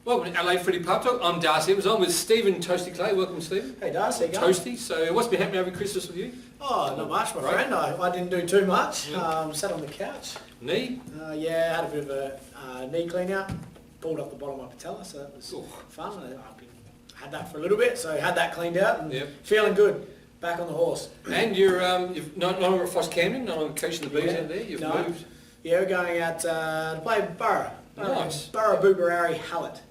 Welcome to Adelaide Footy PubTalk. I'm Darcy. I was on with Stephen Toasty Clay. Welcome, Stephen. Hey, Darcy. How you going? Toasty. So, what's been happening over Christmas with you? Oh, not much, my friend. I didn't do too much. Sat on the couch. Knee? Yeah, had a bit of a knee clean out. Pulled off the bottom of my patella, so that was fun. Had that for a little bit, so had that cleaned out and feeling good. Back on the horse. And you're not longer at Foss Camden, not on coaching the bees out there. You've moved. Yeah, we're going out to play Borough. Nice. Borough Booberary Hallett.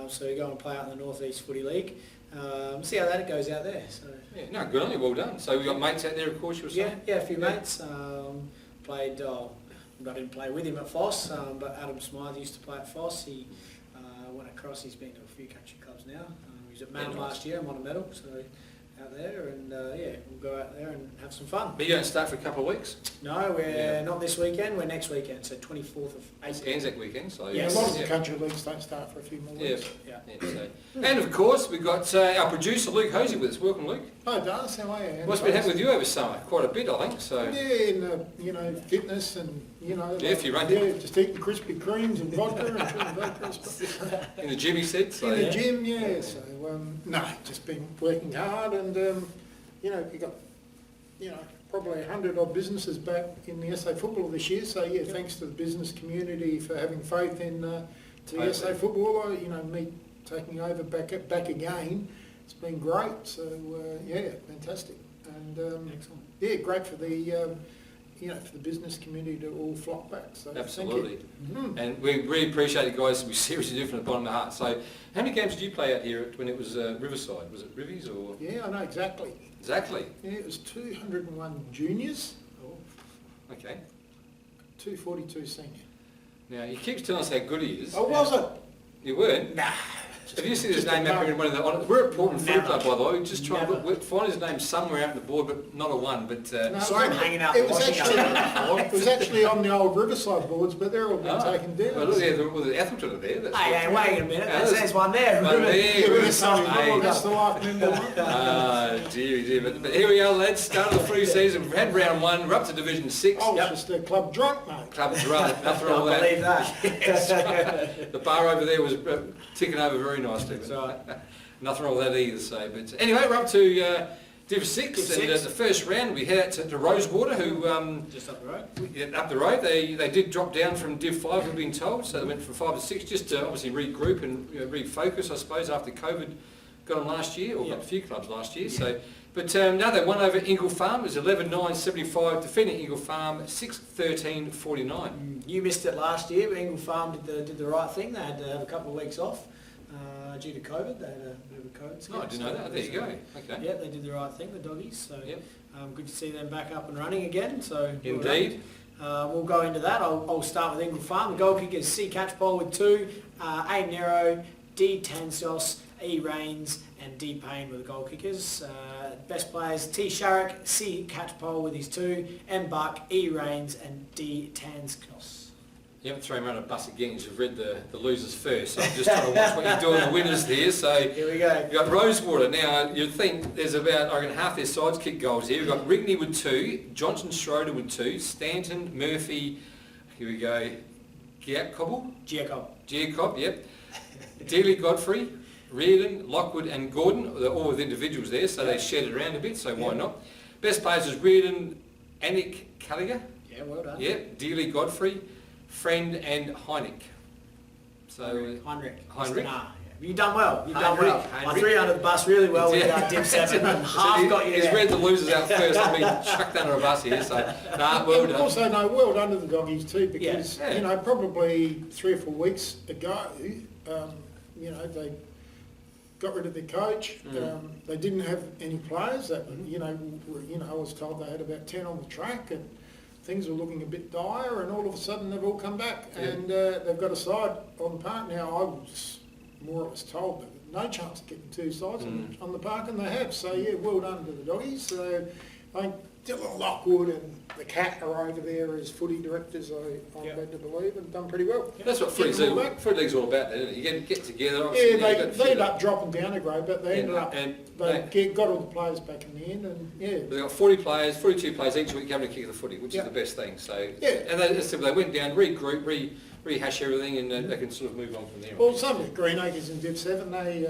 So we go and play out in the North East Footy League. See how that goes out there. So yeah, no, good on you. Well done. So we got mates out there, of course. You were saying. Yeah, a few mates. Played. I didn't play with him at Foss, but Adam Smythe used to play at Foss. He went across. He's been to a few country clubs now. He was at Melbourne last year and won a medal. So out there, and we'll go out there and have some fun. But you don't start for a couple of weeks? No, we're not this weekend. We're next weekend, so 24th of April. It's Anzac weekend, so yeah, a lot of the country leagues don't start for a few more weeks. So. And of course, we've got our producer Luke Hosey with us. Welcome, Luke. Hi, Darcy. How are you? What's been happening with you over summer? Quite a bit, I think. So. Yeah, in fitness and if you run. Just eating Krispy Kremes and vodka and chewing vodka. In the gym, he said. So, in the gym, yeah. So no, just been working hard and we got probably 100 odd businesses back in the SA football this year. So yeah, thanks to the business community for having faith in the SA football. Me taking over back again. It's been great. So fantastic and excellent. Yeah, great for the. For the business community to all flock back. So absolutely. Thank you. And we really appreciate it, guys. We seriously do from the bottom of the heart. So how many games did you play out here when it was Riverside? Was it Rivies or? Yeah, I know exactly. Exactly? Yeah, it was 201 juniors. Oh, okay. 242 senior. Now, he keeps telling us how good he is. Oh, was it? You weren't? Nah. Have you seen his name up here in one of the... We're at Portland Footy Club, by the way. Just try and find his name somewhere out on the board, but not a one. But no, sorry, I'm hanging out. It was actually on the old Riverside boards, but they're all been taken down. Well, look, the Atherton are there. Hey, wait a minute. There's one there. One there. That's the life member one. Dear. But here we are, lads. Start of the free season. We've had round one. We're up to Division 6. I was just a club drunk, mate. Club drunk. Nothing wrong with that. Yes. The bar over there was ticking over very nicely. That's right. Nothing wrong with that either. So, but anyway, we're up to Div 6, and the first round we head out to Rosewater, who just up the road. Up the road, they did drop down from Div 5, we've been told. So they went from 5 to 6, just to obviously regroup and refocus, I suppose, after COVID got on last year, or got a few clubs last year. Yeah. So, but now they won over Ingle Farm. It was 11-9-75, defeating Ingle Farm 6-13-49. You missed it last year, but Ingle Farm did the right thing. They had to have a couple of weeks off. Due to COVID, they had a bit of a COVID scare. Oh, I didn't know that. There you go. Okay. Yeah, they did the right thing, the doggies. So good to see them back up and running again. So indeed. We'll go into that. I'll start with Ingle Farm. The goal kickers: C. Catchpole with 2, A. Nero, D. Tansos, E. Rains, and D. Payne were the goal kickers. Best players: T. Sharrock, C. Catchpole with his 2, M. Buck, E. Rains, and D. Tansos. You haven't thrown around a bus again because you've read the losers first. So I'm just trying to watch what you're doing, the winners there. So here we go. You've got Rosewater. Now, you'd think there's about, I reckon, half their sides kick goals here. We've got Rigney with 2, Johnson Schroeder with 2, Stanton, Murphy, here we go, Giacob, yep. Dealey Godfrey, Reardon, Lockwood and Gordon, they're all with individuals there, so they shared it around a bit, so why not? Best players is Reardon, Anik Calliger. Yeah, well done. Yep, Dealey Godfrey, Friend and Heineck. So Heinrich. You've done well. I threw you under the bus really well with Div 7 and half got you there. He's read the losers out first. I've been chucked under a bus here, so well done. Also, well done to the doggies too, because probably 3 or 4 weeks ago, they got rid of their coach. They didn't have any players. That I was told they had about 10 on the track and. Things were looking a bit dire, and all of a sudden they've all come back, and they've got a side on the park now. I was more or less told that no chance of getting 2 sides on the park, and they have. So well done to the doggies. So I think Dylan Lockwood and the Cat are over there as footy directors. I'm led to believe, and done pretty well. That's what Footy League's all about, isn't it? You get together. Yeah, they ended up dropping down a grade, but they ended up they got all the players back in the end, and they've got 40 players, 42 players each week coming to kick the footy, which is the best thing. So and they went down, regroup, rehash everything and they can sort of move on from there. Well, some of the Greenacres in Div 7, they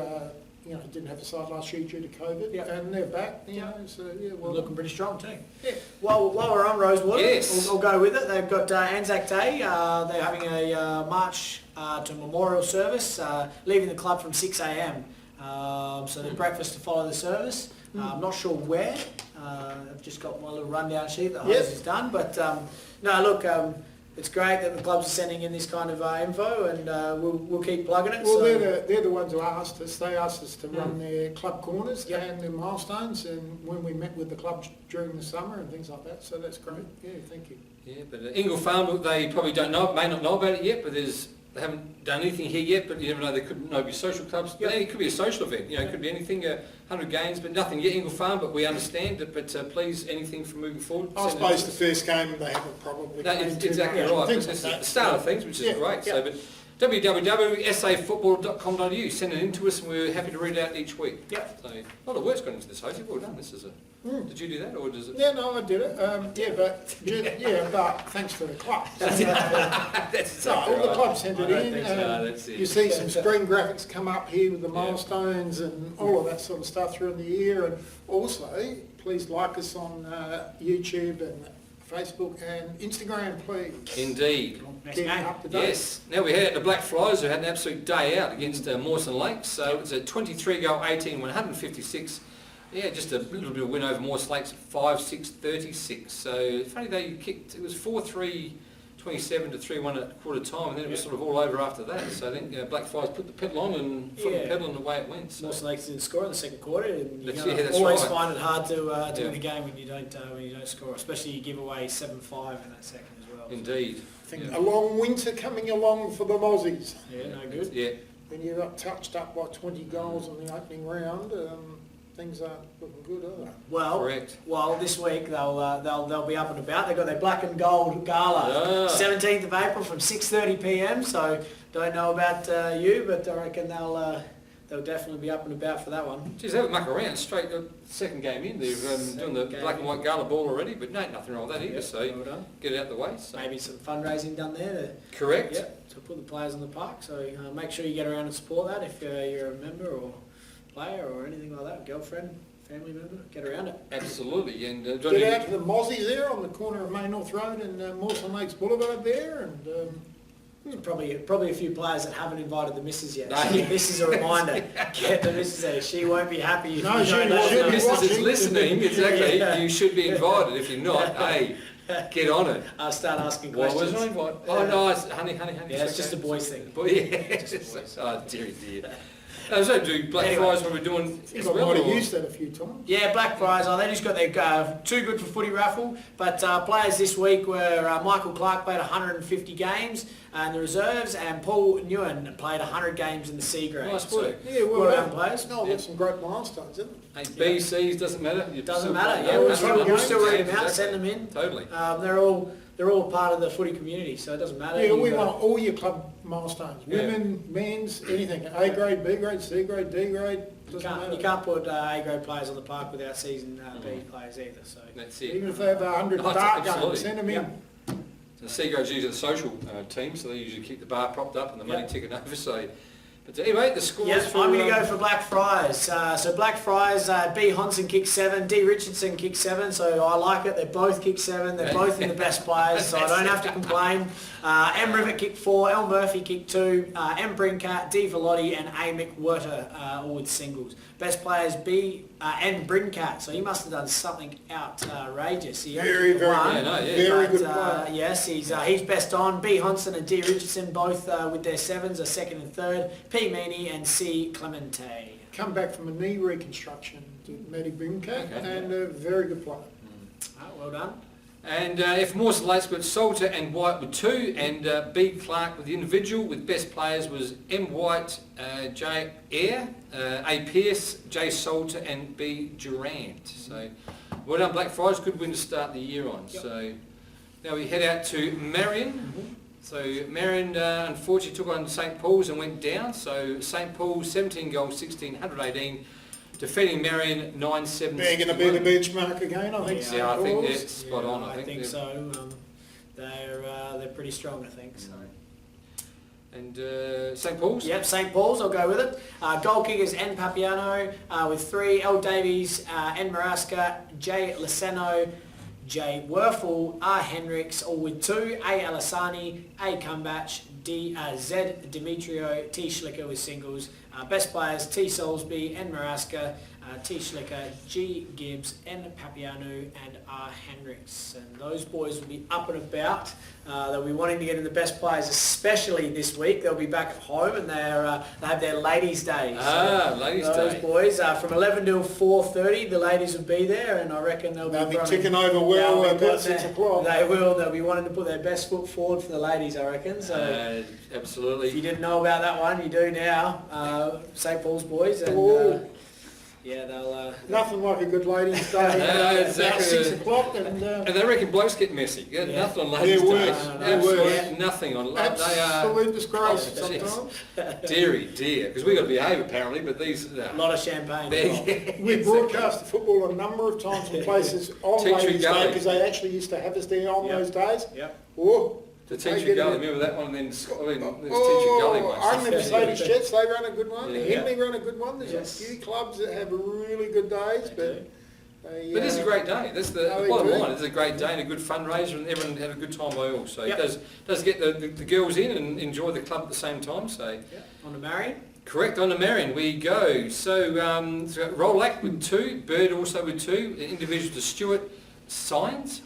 didn't have a side last year due to COVID, and they're back, so well, looking pretty strong too. Yeah. Well, while we're on Rosewater, yes. we'll go with it. They've got Anzac Day. They're having a march to memorial service, leaving the club from 6 a.m. So the breakfast to follow the service. I'm not sure where. I've just got my little rundown sheet that Hose has done, but no, look. It's great that the clubs are sending in this kind of info, and we'll keep plugging it. Well, they're the ones who asked us. They asked us to run their club corners and their milestones, and when we met with the clubs during the summer and things like that. So that's great. Yeah, thank you. Yeah, but Ingle Farm, they probably may not know about it yet, but they haven't done anything here yet, but you never know, there could be social clubs. Yeah, it could be a social event, it could be anything, 100 games, but nothing yet, Ingle Farm, but we understand it, but please, anything from moving forward. I suppose the first game they haven't probably... No, exactly right, but it's the start of things, which is great. So, but www.safootball.com.au, send it in to us and we're happy to read it out each week. Yep. So, a lot of work's gone into this, Hosey. Well done. This is Did you do that, or does it? Yeah, no, I did it. But thanks to the club. That's all the clubs sent it in. That's it. You see some screen graphics come up here with the milestones and all of that sort of stuff through the year. And also, please like us on YouTube and Facebook and Instagram, please. Indeed. Keep up to date. Yes. Now we had the Black Flies who had an absolute day out against Mawson Lakes. So it's a 23-goal 18, 156. Yeah, just a little bit of win over Morse Lakes at 5-6-36. So funny they kicked, it was 4-3-27 to 3-1 at quarter time, and then it was sort of all over after that. So I think Black Flies put the pedal on and foot the pedal and away it went. So. Morse Lakes didn't score in the second quarter, and you That's always right. find it hard to win a game when you don't score, especially you give away 7-5 in that second as well. Indeed. I think a long winter coming along for the Mozzies. Yeah, no good. Yeah. When you're up touched up by 20 goals in the opening round, things aren't looking good, are they? Well, correct. Well, this week they'll be up and about. They've got their black and gold gala, 17th of April from 6:30 p.m. So don't know about you, but I reckon they'll definitely be up and about for that one. Geez, they have a muck around straight second game in. They're doing the black and white gala ball already, but no, nothing wrong with that either. So well done. Get it out the way. So. Maybe some fundraising done there. Correct. To put the players on the park. So make sure you get around and support that if you're a member or player or anything like that, girlfriend, family member, get around it. Absolutely. And get out to the Mozzies there on the corner of Main North Road and Mawson Lakes Boulevard there, and probably a few players that haven't invited the missus yet. No. So this is a reminder. Get the missus there. She won't be happy if No, you she don't won't. know. the missus is listening, exactly. Yeah. You should be invited. If you're not, hey, get on it. I'll start asking Why questions. was I invited? Oh no, it's honey. Yeah, it's just a boys thing. Yes. Oh dear. So do Black Flies what we're doing I as might well? have or- used that a few times. Yeah, Black Fries, they just got their Too Good for Footy raffle, but players this week were Michael Clark played 150 games in the reserves, and Paul Newen played 100 games in the C grade. Nice work. Yeah, well done, done. players. No, that's some great milestones, isn't it? Hey, B, C's, doesn't matter. It doesn't matter, yeah, we'll still read them out, send them in. Totally. They're all part of the footy community, so it doesn't matter. Yeah, we want all your club milestones. Women, men's, anything. A grade, B grade, C grade, D grade. You can't put A grade players on the park without season B players either. So That's it. Even if they have 100 Oh, dart games, absolutely. send them in. The C goes usually the social team, so they usually keep the bar propped up and the money ticking over. So, but anyway, the scores. Yes, I'm going to go for Black Fries. So Black Fries, B Honson kicked 7, D Richardson kicked 7, so I like it. They both kicked 7. They're both in the best players, so I don't have to complain. M Rivet kicked 4, L Murphy kicked 2, M Brincat, D Velotti and A McWhirter all with singles. Best players B N Brincat, so he must have done something outrageous. He Very good player. Yes, he's best on. B Honson and D Richardson both with their 7s are second and third. P Meany and C Clemente. Come back from a knee reconstruction to Matty Brimcat, and a very good player. Well done. And F Mawson Lakes got Salter and White with 2, and B Clark with the individual. With best players was M White, J Eyre, A Pearce, J Salter and B Durant. So well done Black Friars, good win to start the year on. Yep. So now we head out to Marion. So Marion unfortunately took on St Paul's and went down. So St Paul's 17 goals, 118, defeating Marion 9-7. They're going to be the benchmark again, I think. Yeah, I think that's spot on. I think they're- so. They're pretty strong, I think. So. And St Paul's? Yep, St Paul's, I'll go with it. Goal kickers, N Papiano with 3, L Davies, N Maraska, J Liceno, J Werfel, R Hendricks, all with 2, A Alasani, A Cumbach, Z Demetrio, T Schlicker with singles. Best players, T Soulsby, N Maraska, T Schlicker, G Gibbs, N Papiano and R Hendricks. And those boys will be up and about. They'll be wanting to get in the best players, especially this week. They'll be back at home and they have their ladies' day. Ladies' those day. Boys, from 11 till 4:30, the ladies will be there, and I reckon they'll be ticking over well about 6 o'clock. They will. They'll be wanting to put their best foot forward for the ladies, I reckon. So absolutely. if you didn't know about that one, you do now. St Paul's boys, and they'll. Nothing like a good ladies' day. About 6 o'clock, and they reckon blokes get messy. Nothing on ladies' day. Absolutely nothing on. Absolute disgrace sometimes. Dear, because we got to behave apparently. But these a lot of champagne. We broadcast the football a number of times in places on ladies' day because they actually used to have us there on those days. Yep. Oh, the Teacher Gully, remember that one? And then there's Teacher Gully ones. I remember Mercedes Jets, they run a good one. Henley run a good one. There's a few clubs that have really good days, but this is a great day. That's the bottom line. It's a great day and a good fundraiser, and everyone had a good time by all. So it does get the girls in and enjoy the club at the same time. So on to Marion. Correct, on to Marion we go. So Rolac with 2, Bird also with 2, individual to Stewart, Signs,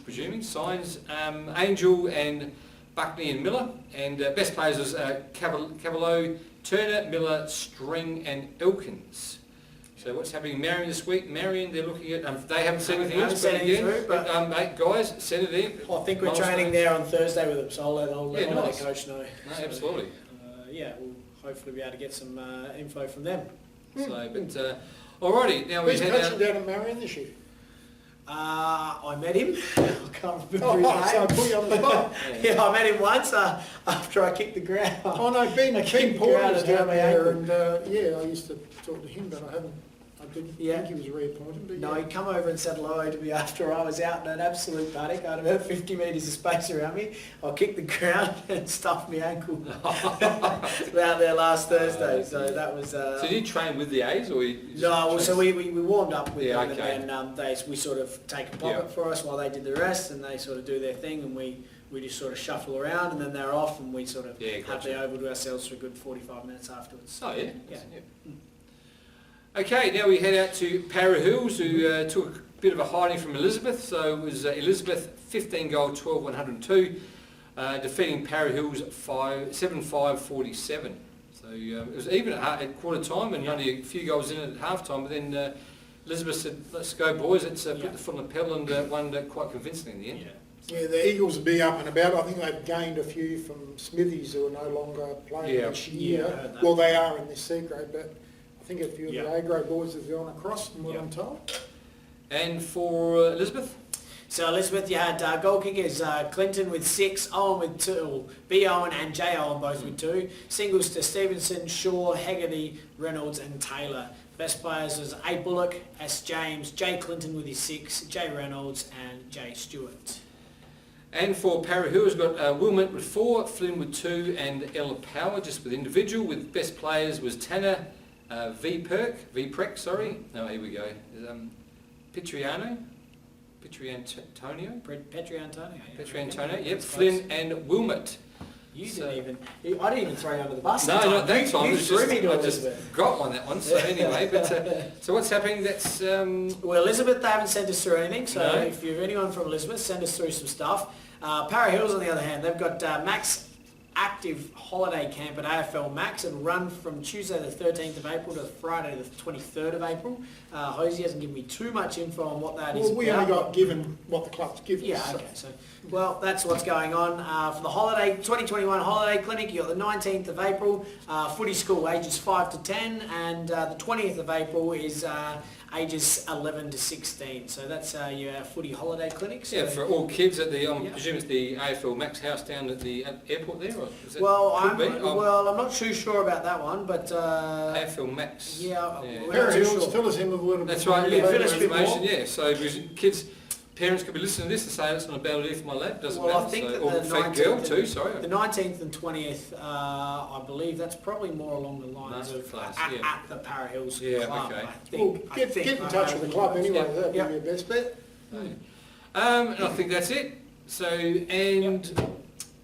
Angel and Buckley and Miller, and best players was Cavallo, Turner, Miller, String and Elkins. So what's happening in Marion this week? Marion, they're looking at, they haven't seen anything else, but again, guys, send it in. I think we're training there on Thursday with them, so I'll let the coach know. No, absolutely. We'll hopefully be able to get some info from them. So, alrighty, now we head coaching down in Marion this year? I met him. I can't remember his name. So I put you on the spot. I met him once after I kicked the ground. Oh no, Ben Porter was down there, and I used to talk to him, but I didn't think he was reappointed. But no, he come over and said hello to me after I was out in an absolute paddock. I had about 50 metres of space around me. I kicked the ground and stuffed my ankle out there last Thursday. So that was. So did you train with the A's, or so we warmed up with them, okay. and then we sort of take a pocket for us while they did the rest, and they sort of do their thing, and we just sort of shuffle around, and then they're off, and we sort of have the oval to ourselves for a good 45 minutes afterwards. Oh yeah. Okay, now we head out to Para Hills, who took a bit of a hiding from Elizabeth. So it was Elizabeth 15 goal 12-102, defeating Para Hills 7-5-47. So it was even at quarter time and only a few goals in at half time. But then Elizabeth said, "Let's go, boys! Let's put the foot on the pedal," and won quite convincingly in the end. Yeah, the Eagles will be up and about. I think they've gained a few from Smithies who are no longer playing this year. Well, they are in this C grade, but I think a few of the A grade boys have gone across from what I'm told. And for Elizabeth? So Elizabeth, you had goal kickers, Clinton with 6, Owen with 2, B. Owen and J. Owen both with 2. Singles to Stevenson, Shaw, Hegarty, Reynolds and Taylor. Best players was A. Bullock, S. James, J. Clinton with his 6, J. Reynolds and J. Stewart. And for Para Hills, we've got Wilmot with 4, Flynn with 2 and Ella Power just with individual. With best players was Tanner, Pietriantonio, yep, Flynn and Wilmot. I didn't even throw you under the bus. No, not that time. You threw me to Elizabeth. I just got one that one. So anyway, but so what's happening? That's well, Elizabeth, they haven't sent us through anything. So if you're anyone from Elizabeth, send us through some stuff. Para Hills, on the other hand, they've got Max active holiday camp at AFL Max and run from Tuesday the 13th of April to Friday the 23rd of April. Hosey hasn't given me too much info on what that is. Well, we only got given what the club's given us. Yeah, okay. So, well, that's what's going on. For the holiday 2021 holiday clinic, you've got the 19th of April, footy school ages 5 to 10, and the 20th of April is ages 11 to 16. So that's your footy holiday clinic. So for all kids at the, I presume it's the AFL Max house down at the airport there? Or is that I'm not too sure about that one, but... AFL Max. Para Hills, fill us in with a little bit. That's right, fill us information, so kids parents could be listening to this and say it's not a bad idea for my lad. Doesn't Well, I matter. think So, that or the fake 19th girl too. Sorry. The 19th and 20th, I believe that's probably more along the lines of at the Para Hills Club. Okay. I think, Well, get in touch with the club anyway. That'd be Yep. your best bet. And I think that's it. So, and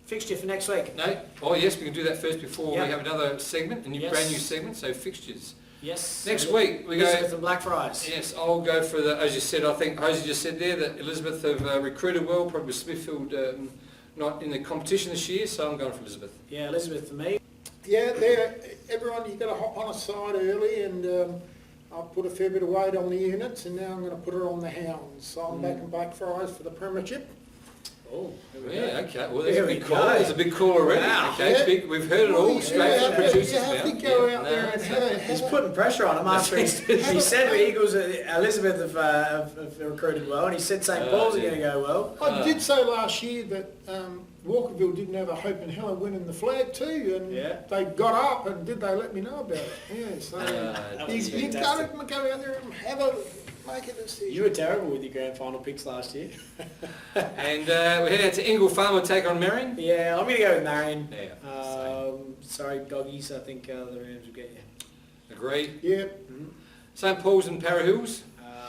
Fixture for next week. no, oh yes, we can do that first before Yep. we have another segment, a Yes. brand new segment. So fixtures. Yes. Next week we go. Elizabeth and Blackfriars. Yes, I'll go for the, as you said, I think Hosey just said there that Elizabeth have recruited well, probably Smithfield not in the competition this year, so I'm going for Elizabeth. Yeah, Elizabeth for me. Yeah, everyone, you've got to hop on a side early, and I've put a fair bit of weight on the units, and now I'm going to put her on the hounds. So I'm backing Blackfriars for the premiership. Oh, Yeah, okay. Well, there's There a we big call. go. There's a big call already. Wow. Okay, Yeah. big, we've heard it all straight from the producers You have now. to go Yeah, out no, there and have He's putting pressure on him after he said the Eagles, Elizabeth have recruited well, and he said St Paul's are dear. going to go well. I did say last year that Walkerville didn't have a hope in hell of winning the flag too, and Yeah. they got up, and did they let me know about it? Yeah, so That was you've got fantastic. to go out there and make a decision. You were terrible with your grand final picks last year. And we head out to Ingle Farm, we'll take on Marion. Yeah, I'm going to go with Marion. Yeah, Sorry, doggies. I think the Rams will get you. Agree. Yeah. St Paul's and Para Hills.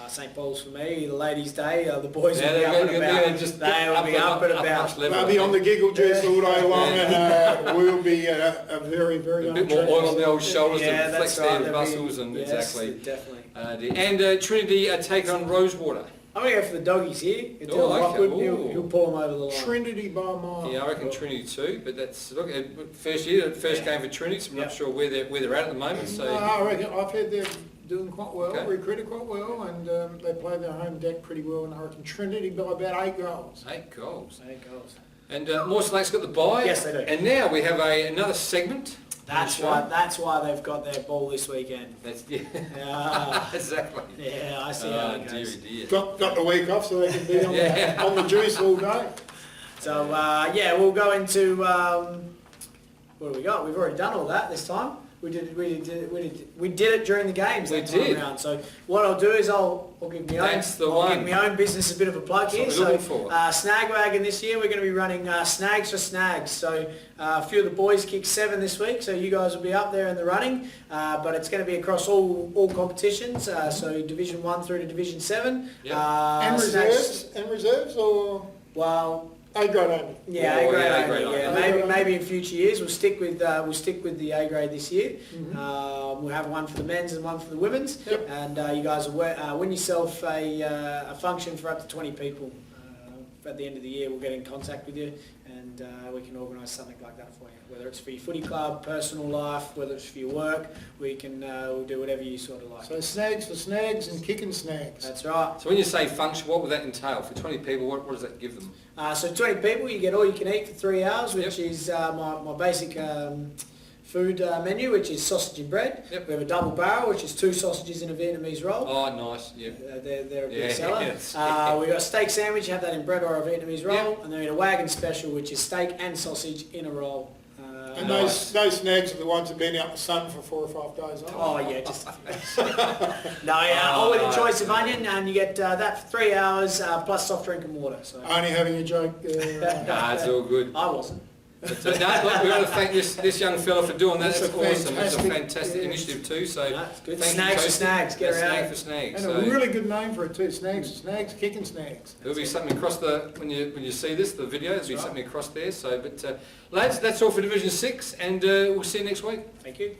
St Paul's for me. The ladies' day. The boys Yeah, will be they're up and gonna about. be just They will be up and about. much level, They'll be I on the think. giggle juice all day long, Yeah. and we'll be a very, very A bit more oil on the old shoulders Yeah, and that's flex right. their they'll be- muscles and yes, exactly. Definitely. And Trinity take on Rosewater. I'm going to go for the doggies here. Oh, okay. Rockwood, Ooh. he'll pull them over the line. Trinity by mile. Yeah, I reckon Trinity too, but that's look first year, first game for Trinity, so I'm not sure where they're at the moment. So No, I reckon I've heard they're doing quite well, Okay. recruited quite well, and they play their home deck pretty well, and I reckon Trinity by about 8 goals. 8 goals. 8 goals. And Mawson Lake's got the bye. Yes, they do. And now we have another segment. That's why they've got their ball this weekend. That's yeah. Yeah, exactly. yeah, I see how it goes. Dear. Got the week off, so they can be on, Yeah. on the juice all day. So we'll go into what do we got? We've already done all that this time. We did it during the games We that time did. around. So what I'll do is I'll give my own. That's the I'll one. give my own business a bit of a plug here. That's what we're looking for. Snag Wagon this year we're going to be running snags for snags. So a few of the boys kicked 7 this week, so you guys will be up there in the running. But it's going to be across all competitions. So Division 1 through to Division 7. Yep. And reserves, or Well. A grade only. Yeah, Oh, A grade yeah, A only. grade Yeah, only. maybe in future years we'll stick with the A grade this year. Mm-hmm. We'll have one for the men's and one for the women's. Yep. And you guys will win yourself a function for up to 20 people. At the end of the year, we'll get in contact with you, and we can organise something like that for you. Whether it's for your footy club, personal life, whether it's for your work, we'll do whatever you sort of like. So snags for snags and kicking snags. That's right. So when you say function, what would that entail? For 20 people, what does that give them? So 20 people, you get all you can eat for 3 hours, which is my basic food menu, which is sausage and bread. Yep. We have a double barrel, which is 2 sausages in a Vietnamese roll. Oh, nice. Yeah. They're a big Yeah, seller. yes. We've got a steak sandwich, you have that in bread or a Vietnamese roll. Yep. And then we have a wagon special, which is steak and sausage in a roll. And Nice. those snags are the ones that have been out in the sun for 4 or 5 days. Oh yeah, just all with a choice of onion, and you get that for 3 hours plus soft drink and water. So Only having a joke. Nah, it's all good. I wasn't. But, no, look, we've got to thank this young fella for doing that. It's That's a awesome. It's a fantastic- fantastic yeah. initiative too. So No, it's good. thank you, Snags for Toasty. snags, get That's around. snag for snags. And So a really good name for it too. Snags for snags, kicking snags. there'll be something across the when you see this the video. There'll be right. something across there. So, but lads, that's all for Division 6, and we'll see you next week. Thank you.